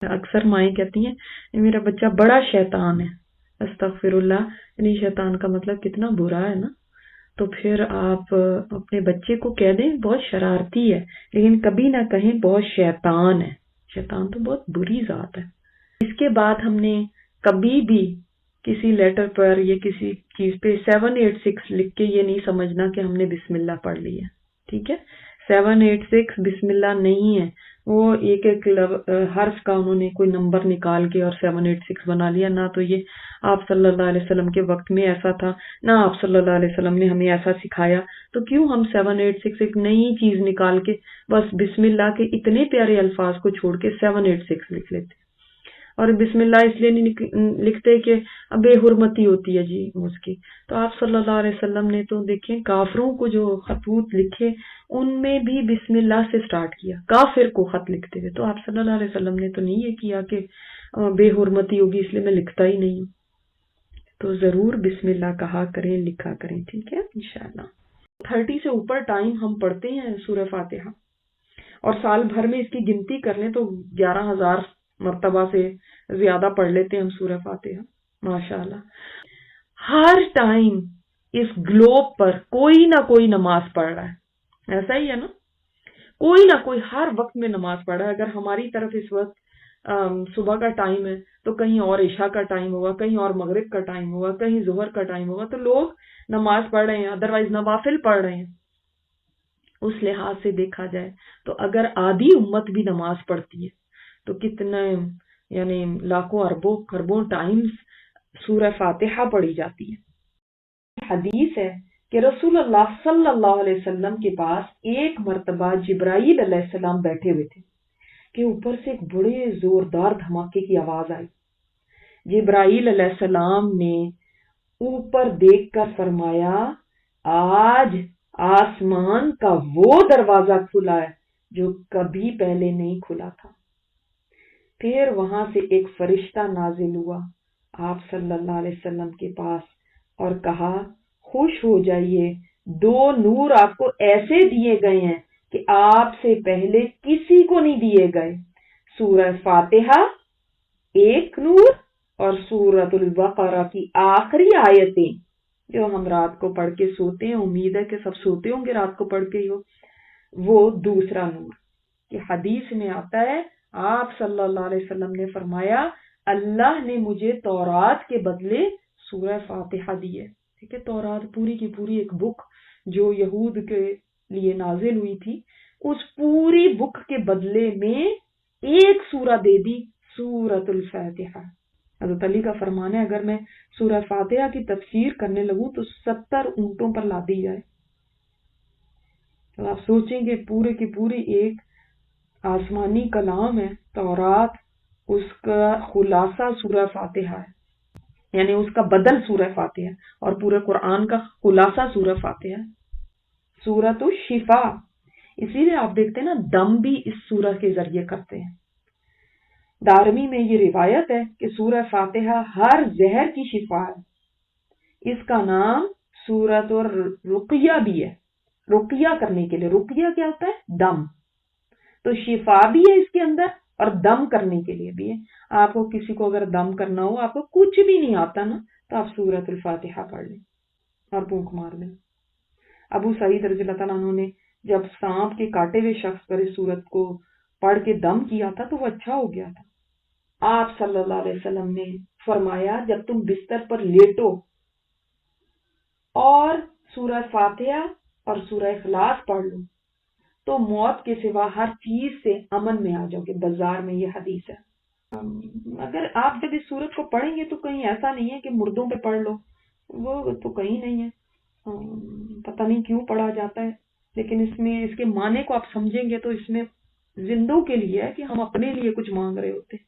اکثر مائیں کہتی ہیں میرا بچہ بڑا شیطان ہے، استغفراللہ، یعنی شیطان کا مطلب کتنا برا ہے نا. تو پھر آپ اپنے بچے کو کہہ دیں بہت شرارتی ہے، لیکن کبھی نہ کہیں بہت شیطان ہے. شیطان تو بہت بری ذات ہے. اس کے بعد ہم نے کبھی بھی کسی لیٹر پر یا کسی چیز پہ 786 لکھ کے یہ نہیں سمجھنا کہ ہم نے بسم اللہ پڑھ لی ہے. ٹھیک ہے، 786 بسم اللہ نہیں ہے. وہ ایک ایک حرف کا انہوں نے کوئی نمبر نکال کے اور 786 بنا لیا. نہ تو یہ آپ صلی اللہ علیہ وسلم کے وقت میں ایسا تھا، نہ آپ صلی اللہ علیہ وسلم نے ہمیں ایسا سکھایا. تو کیوں ہم 786 ایک نئی چیز نکال کے بس بسم اللہ کے اتنے پیارے الفاظ کو چھوڑ کے 786 لکھ لیتے. اور بسم اللہ اس لیے نہیں لکھتے کہ بے حرمتی ہوتی ہے جی اس کی. تو آپ صلی اللہ علیہ وسلم نے تو دیکھیں کافروں کو جو خطوط لکھے ان میں بھی بسم اللہ سے سٹارٹ کیا، کافر کو خط لکھتے ہوئے. تو آپ صلی اللہ علیہ وسلم نے تو نہیں یہ کیا کہ بے حرمتی ہوگی اس لیے میں لکھتا ہی نہیں ہوں. تو ضرور بسم اللہ کہا کریں، لکھا کریں. ٹھیک ہے انشاءاللہ. 30 سے اوپر ٹائم ہم پڑھتے ہیں سورہ فاتحہ، اور سال بھر میں اس کی گنتی کر لیں تو 11,000 مرتبہ سے زیادہ پڑھ لیتے ہیں ہم سورہ فاتحہ ماشاءاللہ. ہر ٹائم اس گلوب پر کوئی نہ کوئی نماز پڑھ رہا ہے، ایسا ہی ہے نا، کوئی نہ کوئی ہر وقت میں نماز پڑھ رہا ہے. اگر ہماری طرف اس وقت صبح کا ٹائم ہے تو کہیں اور عشاء کا ٹائم ہوگا، کہیں اور مغرب کا ٹائم ہوگا، کہیں ظہر کا ٹائم ہوگا. تو لوگ نماز پڑھ رہے ہیں، ادروائز نوافل پڑھ رہے ہیں. اس لحاظ سے دیکھا جائے تو اگر آدھی امت بھی نماز پڑھتی ہے تو کتنے یعنی لاکھوں اربوں خربوں ٹائمز سورہ فاتحہ پڑھی جاتی ہے. حدیث ہے کہ رسول اللہ صلی اللہ علیہ وسلم کے پاس ایک مرتبہ جبرائیل علیہ السلام بیٹھے ہوئے تھے کہ اوپر سے ایک بڑے زوردار دھماکے کی آواز آئی. جبرائیل علیہ السلام نے اوپر دیکھ کر فرمایا آج آسمان کا وہ دروازہ کھلا ہے جو کبھی پہلے نہیں کھلا تھا. پھر وہاں سے ایک فرشتہ نازل ہوا آپ صلی اللہ علیہ وسلم کے پاس اور کہا خوش ہو جائیے، 2 نور آپ کو ایسے دیے گئے ہیں کہ آپ سے پہلے کسی کو نہیں دیے گئے. سورہ فاتحہ ایک نور اور سورۃ البقرہ کی آخری آیتیں جو ہم رات کو پڑھ کے سوتے ہیں، امید ہے کہ سب سوتے ہوں گے رات کو پڑھ کے ہی ہو، وہ دوسرا نور. کہ حدیث میں آتا ہے آپ صلی اللہ علیہ وسلم نے فرمایا اللہ نے مجھے تورات کے بدلے سورہ فاتحہ دی ہے. ٹھیک ہے، تورات پوری کی پوری ایک بک جو یہود کے لیے نازل ہوئی تھی، اس پوری بک کے بدلے میں ایک سورہ دے دی، سورۃ الفاتحہ. حضرت علی کا فرمان ہے اگر میں سورہ فاتحہ کی تفسیر کرنے لگوں تو 70 اونٹوں پر لا دی جائے. تو آپ سوچیں گے پورے کی پوری ایک آسمانی کلام ہے تورات، اس کا خلاصہ سورہ فاتحہ ہے، یعنی اس کا بدل سورہ فاتحہ، اور پورے قرآن کا خلاصہ سورہ فاتحہ. سورۃ الشفا، اسی لیے آپ دیکھتے ہیں نا دم بھی اس سورہ کے ذریعے کرتے ہیں. دارمی میں یہ روایت ہے کہ سورہ فاتحہ ہر زہر کی شفا ہے. اس کا نام سورۃ الرقیہ بھی ہے، رقیہ کرنے کے لیے. رقیہ کیا ہوتا ہے؟ دم. تو شفا بھی ہے اس کے اندر اور دم کرنے کے لیے بھی ہے. آپ کو کسی کو اگر دم کرنا ہو، آپ کو کچھ بھی نہیں آتا نا، تو آپ سورۃ الفاتحہ پڑھ لیں اور پھونک مار لیں. ابو سعید رضی اللہ تعالیٰ عنہ نے جب سانپ کے کاٹے ہوئے شخص پر اس سورت کو پڑھ کے دم کیا تھا تو وہ اچھا ہو گیا تھا. آپ صلی اللہ علیہ وسلم نے فرمایا جب تم بستر پر لیٹو اور سورہ فاتحہ اور سورہ اخلاص پڑھ لو تو موت کے سوا ہر چیز سے امن میں آ جاؤ گے. بازار میں یہ حدیث ہے. اگر آپ جب اس سورت کو پڑھیں گے تو کہیں ایسا نہیں ہے کہ مردوں پہ پڑھ لو، وہ تو کہیں نہیں ہے، پتہ نہیں کیوں پڑھا جاتا ہے. لیکن اس میں اس کے معنی کو آپ سمجھیں گے تو اس میں زندوں کے لیے ہے کہ ہم اپنے لیے کچھ مانگ رہے ہوتے ہیں.